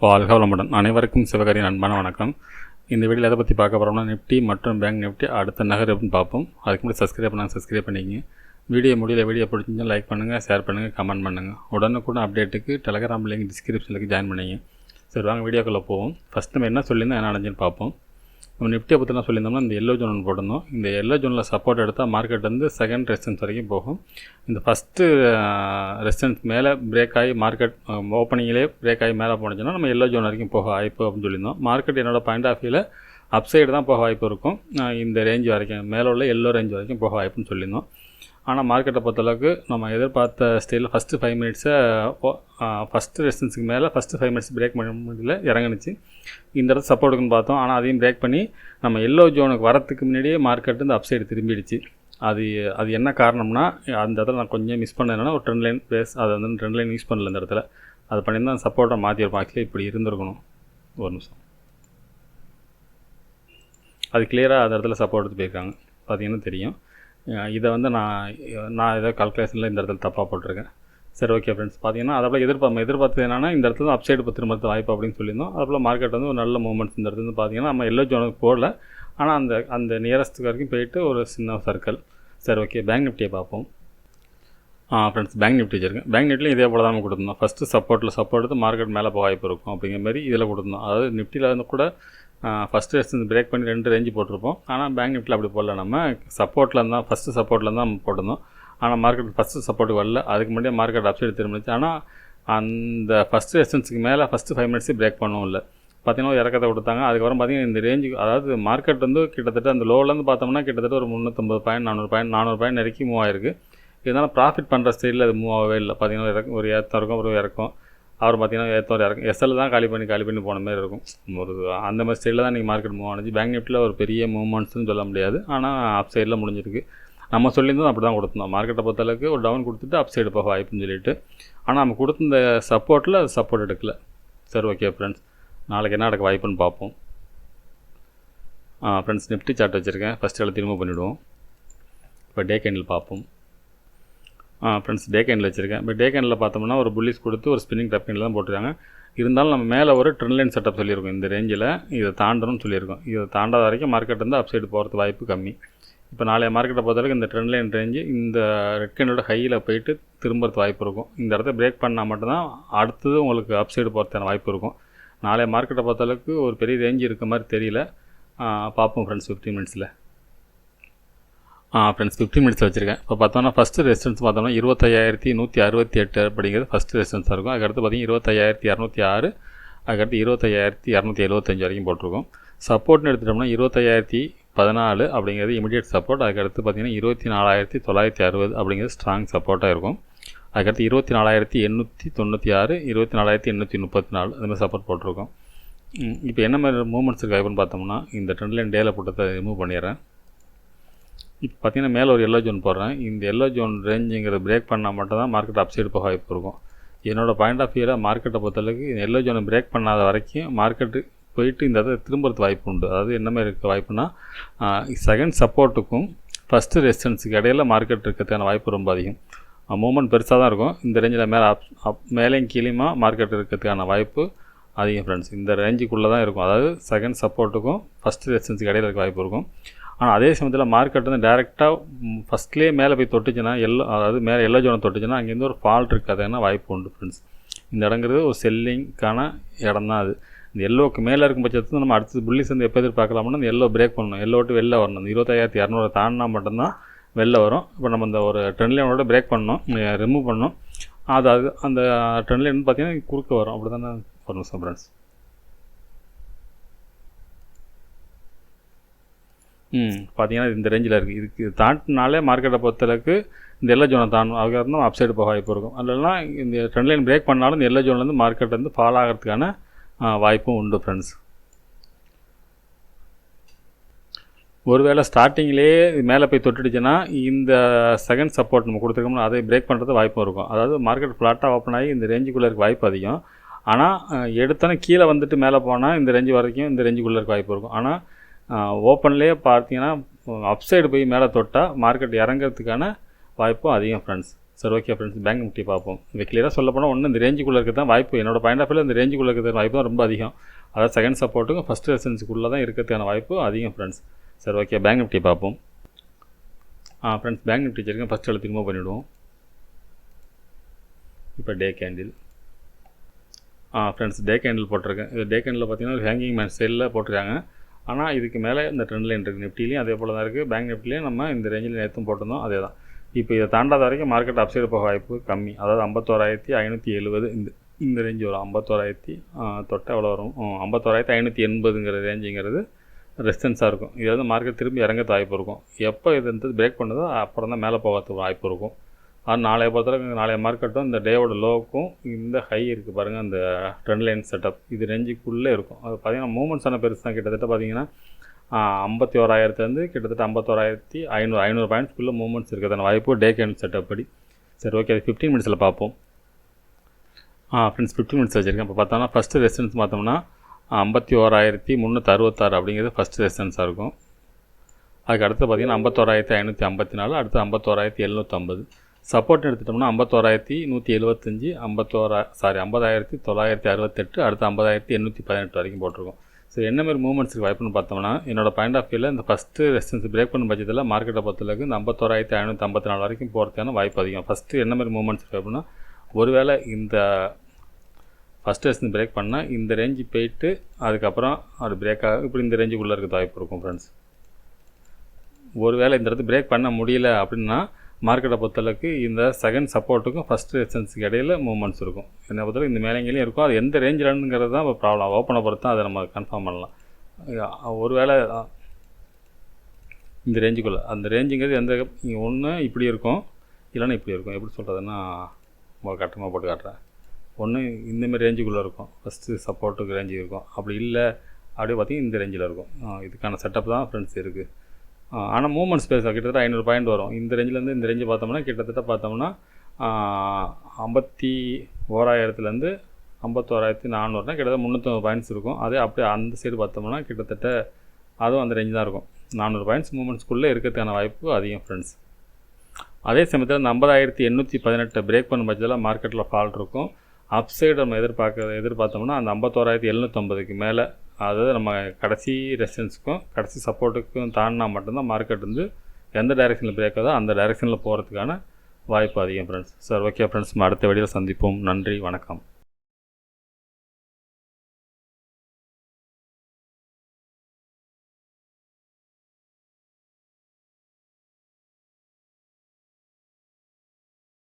வாழ்க வளமுடன். அனைவருக்கும் சிவகாரியின் அன்பான வணக்கம். இந்த வீடியோவில் எதை பற்றி பார்க்க போகிறோம்னா, நிஃப்டி மற்றும் பேங்க் நிஃப்டி அடுத்த நகர் எப்படின்னு பார்ப்போம். அதுக்கு முன்னாடி சப்ஸ்கிரைப் பண்ணிங்க. வீடியோ பிடிச்சிருந்தா லைக் பண்ணுங்கள், ஷேர் பண்ணுங்கள், கமெண்ட் பண்ணுங்கள். உடனுக்குடன் அப்டேட்டுக்கு டெலகிராம் லிங்க் டிஸ்கிரிப்ஷனுக்கு ஜாயின் பண்ணிங்க. சரி, வாங்க வீடியோக்குள்ளே போவோம். ஃபஸ்ட் நம்ம என்ன சொல்லியிருந்தோம், என்ன நடந்துன்னு பார்ப்போம். நம்ம நிஃப்டியை பற்றி என்ன சொல்லியிருந்தோம்னா, இந்த எல்லோ ஜோன் போட்டிருந்தோம். இந்த எல்லோ ஜோனில் சப்போர்ட் எடுத்தால் மார்க்கெட் வந்து செகண்ட் ரெசிஸ்டன்ஸ் வரைக்கும் போகும். இந்த ஃபஸ்ட்டு ரெசிஸ்டன்ஸ் மேலே பிரேக் ஆகி மார்க்கெட் ஓப்பனிங்கிலே பிரேக் ஆகி மேலே போனுச்சுன்னா நம்ம எல்லோ ஜோன் வரைக்கும் போக வாய்ப்பு அப்படின்னு சொல்லியிருந்தோம். மார்க்கெட் என்னோடய பாயிண்ட் ஆஃப் வியூவில் அப்சைடு தான் போக வாய்ப்பு இருக்கும். இந்த ரேஞ்ச் வரைக்கும் மேலே உள்ள எல்லோ ரேஞ்ச் வரைக்கும் போக வாய்ப்புன்னு சொல்லியிருந்தோம். ஆனால் மார்க்கெட்டை பொறுத்தளவுக்கு நம்ம எதிர்பார்த்த ஸ்டைலில் ஃபஸ்ட்டு 5 மினிட்ஸை ஃபஸ்ட்டு ரெசிஸ்டன்ஸுக்கு மேலே ஃபஸ்ட்டு 5 மினிட்ஸ் பிரேக் பண்ண முடியல, இறங்குனுச்சு. இந்த இடத்துல சப்போர்ட்டுக்குன்னு பார்த்தோம். ஆனால் அதையும் பிரேக் பண்ணி நம்ம எல்லோ ஜோனுக்கு வரத்துக்கு முன்னாடியே மார்க்கெட் இந்த அப்சைடு திரும்பிடுச்சு. அது என்ன காரணம்னா, அந்த இடத்துல நான் கொஞ்சம் மிஸ் பண்ண என்னன்னா, ஒரு ட்ரெண்ட் லைன் பேஸ் அதை வந்து ட்ரெண்ட் லைன் யூஸ் பண்ணல. இந்த இடத்துல அதை பண்ணியிருந்தால் அந்த சப்போர்ட்டை மாற்றிருப்போம். ஆக்சுவலி இப்படி இருந்திருக்கணும். ஒரு நிமிஷம், அது கிளியராக அந்த இடத்துல சப்போர்ட் எடுத்து போயிருக்காங்க, பார்த்தீங்கன்னா தெரியும். இதை வந்து நான் ஏதோ கால்குலேஷனில் இந்த இடத்துல தப்பாக போட்டிருக்கேன். சரி, ஓகே ஃப்ரெண்ட்ஸ். பார்த்தீங்கன்னா அதில் எதிர்பார்த்தது என்னென்னா, இந்த இடத்துல அப்சைடு திரும்ப வாய்ப்பு அப்படின்னு சொல்லியிருந்தோம். அதில் மார்க்கெட் வந்து ஒரு நல்ல மூவ்மெண்ட்ஸ் இந்த இடத்துல பார்த்தீங்கன்னா நம்ம எல்லோ ஜோனுக்கு போடல, ஆனால் அந்த நியரஸ்ட் வரைக்கும் போயிட்டு ஒரு சின்ன சர்க்கிள். சரி, ஓகே. பேங்க் நிஃப்டியை பார்ப்போம். ஃப்ரெண்ட்ஸ், பேங்க் நிஃப்டி வச்சுருக்கேன். பேங்க் நிஃப்டிலையும் இதே போல தான் நம்ம கொடுத்துருந்தோம். ஃபஸ்ட்டு சப்போர்ட் எடுத்து மார்க்கெட் மேலே போக வாய்ப்பு இருக்கும் அப்படிங்கிற மாதிரி இதில் கொடுத்துருந்தோம். அதாவது நிஃப்டியில் வந்து கூட ஃபஸ்ட்டு ரெசிஸ்டன்ஸ் பிரேக் பண்ணி 2 ரேஞ்சு போட்டிருப்போம். ஆனால் பேங்க் நிஃப்டியில் அப்படி போடல. நம்ம ஃபஸ்ட்டு சப்போர்ட்டில் தான் நம்ம போட்டிருந்தோம். ஆனால் மார்க்கெட் ஃபஸ்ட்டு சப்போர்ட்டுக்கு வரல. அதுக்கு முன்னாடியே மார்க்கெட் அப்சைடு திரும்பிச்சு. ஆனால் அந்த ஃபஸ்ட்டு ரெசிஸ்டன்ஸுக்கு மேலே ஃபஸ்ட்டு 5 மினிட்ஸு பிரேக் பண்ணவும் இல்லை. பார்த்தீங்கன்னா இறக்கத்தை கொடுத்தாங்க. அதுக்கப்புறம் பார்த்தீங்கன்னா இந்த ரேஞ்சுக்கு, அதாவது மார்க்கெட் வந்து கிட்டத்தட்ட அந்த லோலேருந்து பார்த்தோம்னா கிட்டத்தட்ட ஒரு 350 பாயிண்ட் 400 பாயிண்ட் நெருக்கி மூவ் ஆயிருக்கு. இதனால் ப்ராஃபிட் பண்ணுற ஸ்டைலில் அது மூவ் ஆகவே இல்லை. பார்த்தீங்கன்னா ஒரு ஏற்றம் இருக்கும், ஒரு இறக்கும். அவர் பார்த்தீங்கன்னா ஏற்றம் இறக்கும். எஸ்எல் தான் காலி பண்ணி போன மாதிரி இருக்கும். ஒரு அந்த மாதிரி ஸ்டைலில் தான் நீங்கள் மார்க்கெட் மூவ் ஆனிச்சு. பேங்க் நிஃப்டியில் ஒரு பெரிய மூவ்மெண்ட்ஸ்னு சொல்ல முடியாது, ஆனால் அப் சைடில் முடிஞ்சிருக்கு. நம்ம சொல்லியிருந்தோம் அப்படி தான் கொடுத்துருந்தோம். மார்க்கெட்டை பொறுத்தளவுக்கு ஒரு டவுன் கொடுத்துட்டு அப் சைடு போக வாய்ப்புன்னு சொல்லிட்டு, ஆனால் நம்ம கொடுத்த இந்த சப்போர்ட்டில் சப்போர்ட் எடுக்கல. சரி, ஓகே ஃப்ரெண்ட்ஸ். நாளைக்கு என்ன நடக்க வாய்ப்புன்னு பார்ப்போம். ஃப்ரெண்ட்ஸ், நிஃப்டி சார்ட் வச்சுருக்கேன். ஃபஸ்ட்டு எல்லாம் திரும்ப பண்ணிவிடுவோம். இப்போ டே கேண்டில் பார்ப்போம். ஃப்ரெண்ட்ஸ், டே கேண்டில் வச்சுருக்கேன். இப்போ டே கேண்டில் பார்த்தோம்னா ஒரு புல்லிஸ் கொடுத்து ஒரு ஸ்பின்னிங் டாப் கேண்டில் தான் போட்டுருக்காங்க. இருந்தாலும் நம்ம மேலே ஒரு ட்ரெண்ட் லைன் செட்டப் சொல்லியிருக்கோம். இந்த ரேஞ்சில் இதை தாண்டணும்னு சொல்லியிருக்கோம். இதை தாண்டாத வரைக்கும் மார்க்கெட் வந்து அப்சைடு போகிறது வாய்ப்பு கம்மி. இப்போ நாளைய மார்க்கெட்டை பொறுத்தவரைக்கும் இந்த ட்ரெண்ட் லைன் ரேஞ்சு இந்த ரெட் கேண்டோட ஹையில் போயிட்டு திரும்புறது வாய்ப்பு இருக்கும். இந்த இடத்த பிரேக் பண்ணால் மட்டும்தான் அடுத்தது உங்களுக்கு அப்சைடு போகிறதுக்கான வாய்ப்பு இருக்கும். நாளைய மார்க்கெட்டை பொறுத்தளவுக்கு ஒரு பெரிய ரேஞ்சு இருக்க மாதிரி தெரியல. பார்ப்போம் ஃப்ரெண்ட்ஸ் 15 மினிட்ஸில். ஃப்ரெண்ட்ஸ், 15 மினிட்ஸில் வச்சுருக்கேன். இப்போ பார்த்தோம்னா ஃபஸ்ட்டு ரெசிஸ்டன்ஸ் பார்த்தோம்னா 25,168 அப்படிங்கிறது ஃபஸ்ட்டு ரெசிஸ்டன்ஸாக இருக்கும். அதுக்கடுத்து பார்த்தீங்கன்னா 25,206, அதுக்கடுத்து 25,275 வரைக்கும் போட்டிருக்கோம். சப்போர்ட்னு எடுத்துட்டோம்னா 25,014 அப்படிங்கிறது இமிடியேட் சப்போர்ட். அதுக்கடுத்து பார்த்தீங்கன்னா 24,960 அப்படிங்கிறது ஸ்ட்ராங் சப்போர்ட்டாக இருக்கும். அதுக்கடுத்து 24,896, 24,834 அது மாதிரி சப்போர்ட் போட்டிருக்கோம். இப்போ என்ன மாதிரி மூவ்மெண்ட்ஸ் இருக்குது அப்படின்னு பார்த்தோம்னா, இந்த ட்ரெண்ட் லைன் டேயில் போட்டதை ரிமூவ் பண்ணிடுறேன். இப்போ பார்த்தீங்கன்னா மேலே ஒரு எல்லோ ஜோன் போடுறேன். இந்த எல்லோ ஜோன் ரேஞ்சுங்கிறத பிரேக் பண்ணால் மட்டும் தான் மார்க்கெட் அப்சைடு போக வாய்ப்பு இருக்கும். என்னோடய பாயிண்ட் ஆஃப் வியூவில் மார்க்கெட்டை பொறுத்தளவுக்கு எல்லோ ஜோனை பிரேக் பண்ணாத வரைக்கும் மார்க்கெட்டு போயிட்டு இந்த இடத்துல திரும்புறது வாய்ப்பு உண்டு. அதாவது என்ன மாதிரி இருக்க வாய்ப்புனா, செகண்ட் சப்போர்ட்டுக்கும் ஃபஸ்ட்டு ரெசிஸ்டன்ஸுக்கு இடையில் மார்க்கெட் இருக்கிறதுக்கான வாய்ப்பு ரொம்ப அதிகம். மூவ்மெண்ட் பெருசாக தான் இருக்கும். இந்த ரேஞ்சில் மேலேயும் கீழேயுமா மார்க்கெட் இருக்கிறதுக்கான வாய்ப்பு அதிகம் ஃப்ரெண்ட்ஸ். இந்த ரேஞ்சுக்குள்ளே தான் இருக்கும். அதாவது செகண்ட் சப்போர்ட்டுக்கும் ஃபஸ்ட்டு ரெசிஸ்டன்ஸுக்கு இடையில் இருக்க வாய்ப்பு இருக்கும். ஆனால் அதே சமயத்தில் மார்க்கெட் வந்து டேரெக்டாக ஃபஸ்ட்லேயே மேலே போய் தொட்டுச்சுன்னா அதாவது மேலே எல்லோ ஜோனை தொட்டுச்சுன்னா அங்கேருந்து ஒரு ஃபால்ட் இருக்காதுன்னா வாய்ப்பு உண்டு ஃப்ரெண்ட்ஸ். இந்த இடங்கிறது ஒரு செல்லிங்க்கான இடம் தான் அது. இந்த எல்லோவுக்கு மேலே இருக்கும் பட்சத்தில் நம்ம அடுத்தது புல்லிஸ் வந்து எப்போ எதிர்பார்க்கலாம்னா இந்த எல்லோ பிரேக் பண்ணணும். எல்லோ விட்டு வெளில வரணும். இந்த 25,200 தாண்டினா மட்டும்தான் வெளில வரும். இப்போ நம்ம இந்த ஒரு ட்ரெண்ட் லைனோட பிரேக் பண்ணணும், ரிமூவ் பண்ணணும். அது அந்த ட்ரெண்ட் லைன் பார்த்தீங்கன்னா குறுக்க வரும். அப்படி தானே வரணும் ஃப்ரெண்ட்ஸ். பார்த்தீங்கன்னா இந்த ரேஞ்சில் இருக்குது. இதுக்கு தாண்டினாலே மார்க்கெட்டை பொறுத்தளவுக்கு இந்த எல்லோ ஜோனை தாண்டணும். அதுக்காக தான் அப்சைடு போக வாய்ப்பு இருக்கும். அதெல்லாம் இந்த ட்ரெண்ட் லைன் பிரேக் பண்ணாலும் இந்த எல்லோ ஜோன்லேருந்து மார்க்கெட் வந்து ஃபால் ஆகிறதுக்கான வாய்ப்பும் உண்டு ஃப்ரெண்ட்ஸ். ஒருவேளை ஸ்டார்டிங்லேயே மேலே போய் தொட்டுடுச்சுன்னா இந்த செகண்ட் சப்போர்ட் நம்ம கொடுத்துருக்கோம்னா அதை பிரேக் பண்ணுறது வாய்ப்பும் இருக்கும். அதாவது மார்க்கெட் ஃப்ளாட்டாக ஓப்பன் ஆகி இந்த ரேஞ்சுக்குள்ளே இருக்க வாய்ப்பு அதிகம். ஆனால் எடுத்தோன்னே கீழே வந்துட்டு மேலே போனால் இந்த ரேஞ்சு வரைக்கும் இந்த ரேஞ்சுக்குள்ளே இருக்க வாய்ப்பு இருக்கும். ஆனால் ஓப்பன்லேயே பார்த்தீங்கன்னா அப்சைடு போய் மேலே தொட்டால் மார்க்கெட் இறங்கிறதுக்கான வாய்ப்பும் அதிகம் ஃப்ரெண்ட்ஸ். சரி ஓகே ஃப்ரெண்ட்ஸ், பேங்க் நிஃப்டி பார்ப்போம். இப்போ கிளியராக சொல்ல போனால் ஒன்று இந்த ரேஞ்சுக்குள்ளே இருக்க தான் வாய்ப்பு, என்னோட பாயிண்ட் ஆஃப் வியூவில் இந்த ரேஞ்சுக்குள்ளே இருக்கிற வாய்ப்பு தான் ரொம்ப அதிகம். அதாவது செகண்ட் சப்போர்ட்டுக்கும் ஃபஸ்ட் ரெசிஸ்டன்ஸுக்குள்ளே தான் இருக்கிறதுக்கான வாய்ப்பு அதிகம் ஃப்ரெண்ட்ஸ். சரி ஓகே, பேங்க் நிஃப்டி பார்ப்போம். ஃப்ரெண்ட்ஸ், பேங்க் நிஃப்டி வச்சுருக்கேன். ஃபஸ்ட் எழுத்து ரிமூவ் பண்ணிவிடுவோம். இப்போ டே கேண்டில். ஃப்ரெண்ட்ஸ், டே கேண்டில் போட்டிருக்கேன். இது டே கேண்டில் பார்த்தீங்கன்னா ஒரு ஹேங்கிங் மேன் ஸ்டைலில் போட்டிருக்காங்க. ஆனால் இதுக்கு மேலே இந்த ட்ரெண்ட் லைன் இருக்குது. நிஃப்டிலையும் அதே போல் தான் இருக்குது, பேங்க் நிஃப்டிலையும் நம்ம இந்த ரேஞ்சில் நேற்றும் போட்டிருந்தோம், அதே தான். இப்போ இதை தாண்டாத வரைக்கும் மார்க்கெட் அப்சைடு போக வாய்ப்பு கம்மி. அதாவது 51,570 இந்த ரேஞ்சு வரும். 51,000 தொட்ட எவ்வளோ வரும், 51,580ங்கிற ரேஞ்சுங்கிறது ரெசிஸ்டன்ஸாக இருக்கும். இது வந்து மார்க்கெட் திரும்பி இறங்கிறது வாய்ப்பு இருக்கும். எப்போ இது வந்து பிரேக் பண்ணுதோ அப்புறம் தான் மேலே போகிறதுக்கு வாய்ப்பு இருக்கும். அது நாளைய பொறுத்தவரைக்கும் நாளைய மார்க்கெட்டும் இந்த டேவோட லோவுக்கும் இந்த ஹை இருக்குது பாருங்கள், அந்த ட்ரெண்ட் லைன் செட்டப் இது ரேஞ்சுக்குள்ளே இருக்கும். அது பார்த்திங்கன்னா மூமெண்ட்ஸான பெருசு தான். கிட்டத்தட்ட பார்த்திங்கன்னா 51,000 கிட்டத்தட்ட 51,500 பாயிண்ட்ஸ்க்குள்ளே மூமெண்ட்ஸ் இருக்கிறதான வாய்ப்பு டே கேண்டில் செட்டப் படி. சரி ஓகே, அது 15 மினிட்ஸில் பார்ப்போம். ஃப்ரெண்ட்ஸ், 15 மினிட்ஸ் வச்சுருக்கேன். இப்போ பார்த்தோம்னா ஃபஸ்ட்டு ரெசிஸ்டன்ஸ் பார்த்தோம்னா 51,366 அப்படிங்கிறது ஃபஸ்ட்டு ரெசிஸ்டன்ஸாக இருக்கும். அதுக்கு அடுத்து பார்த்திங்கன்னா 51,554, அடுத்து 51,750. சப்போர்ட் எடுத்துட்டோம்னா 51,175, 50,968, அடுத்து 50,818 வரைக்கும் போட்டிருக்கோம். சரி, என்ன மாதிரி மூவ்மெண்ட்ஸுக்கு வாய்ப்புன்னு பார்த்தோம்னா, என்னோடய பாயிண்ட் ஆஃப் வியூவில் இந்த ஃபஸ்ட்டு ரெசிஸ்டன்ஸ் பிரேக் பண்ணும் பட்சத்தில் மார்க்கெட்டை பொறுத்தளவுக்கு இந்த 51,554 வரைக்கும் போகிறதுக்கான வாய்ப்பு அதிகம். ஃபஸ்ட்டு என்ன மாதிரி மூவ்மெண்ட்ஸ் அப்படின்னா, ஒருவேளை இந்த ஃபஸ்ட் ரெசிஸ்டன்ஸ் பிரேக் பண்ணால் இந்த ரேஞ்சு போயிட்டு அதுக்கப்புறம் அது பிரேக் ஆக இப்படி இந்த ரேஞ்சுக்குள்ளே இருக்க வாய்ப்பு இருக்கும் ஃப்ரெண்ட்ஸ். ஒருவேளை இந்த இடத்துல பிரேக் பண்ண முடியல அப்படின்னா மார்க்கெட்டை பொறுத்தளவுக்கு இந்த செகண்ட் சப்போர்ட்டுக்கும் ஃபஸ்ட் ரெசிஸ்டன்ஸுக்கு இடையில் மூவ்மெண்ட்ஸ் இருக்கும். என்னை பொறுத்தளவுக்கு இந்த மேலேங்களையும் இருக்கும். அது எந்த ரேஞ்சில்ங்கிறது தான் இப்போ ப்ராப்ளம். ஓப்பனை பொறுத்து தான் அதை நம்ம கன்ஃபார்ம் பண்ணலாம். ஒருவேளை இந்த ரேஞ்சுக்குள்ளே அந்த ரேஞ்சுங்கிறது எந்த ஒன்று இப்படி இருக்கும், இல்லைன்னா இப்படி இருக்கும். எப்படி சொல்கிறதுன்னா கட்டமாக போட்டு காட்டுறேன். ஒன்று இந்தமாரி ரேஞ்சுக்குள்ளே இருக்கும், ஃபஸ்ட்டு சப்போர்ட்டுக்கு ரேஞ்சு இருக்கும். அப்படி இல்லை அப்படியே பார்த்திங்கன்னா இந்த ரேஞ்சில் இருக்கும். இதுக்கான செட்டப் தான் ஃப்ரெண்ட்ஸ் இருக்குது. ஆனால் மூவ்மெண்ட் ஸ்பேஸ் கிட்டத்தட்ட 500 பாயிண்ட் வரும். இந்த ரேஞ்சிலேருந்து இந்த ரேஞ்சு பார்த்தோம்னா கிட்டத்தட்ட பார்த்தோம்னா 51,000 51,400 கிட்டத்தட்ட 350 பாயிண்ட்ஸ் இருக்கும். அதே அப்படியே அந்த சைடு பார்த்தோம்னா கிட்டத்தட்ட அதுவும் அந்த ரேஞ்சு தான் இருக்கும். 400 பாயிண்ட்ஸ் மூவ்மெண்ட்ஸ்க்குள்ளே இருக்கிறதுக்கான வாய்ப்பு அதிகம் ஃப்ரெண்ட்ஸ். அதே சமயத்தில் இந்த 50,818 பிரேக் பண்ணும் பட்சத்தில் மார்க்கெட்டில் ஃபால்ட் இருக்கும். அப்சைடு நம்ம எதிர்பார்த்தோம்னா அந்த 51,750க்கு மேலே, அதாவது நம்ம கடைசி ரெசிஸ்டன்ஸுக்கும் கடைசி சப்போர்ட்டுக்கும் தாண்டினா மட்டும்தான் மார்க்கெட் வந்து எந்த டைரெக்ஷனில் பிரேக் ஆகுதோ அந்த டைரெக்ஷனில் போகிறதுக்கான வாய்ப்பு அதிகம் ஃப்ரெண்ட்ஸ். சார் ஓகே ஃப்ரெண்ட்ஸ், அடுத்த வீடியோவில் சந்திப்போம். நன்றி, வணக்கம்.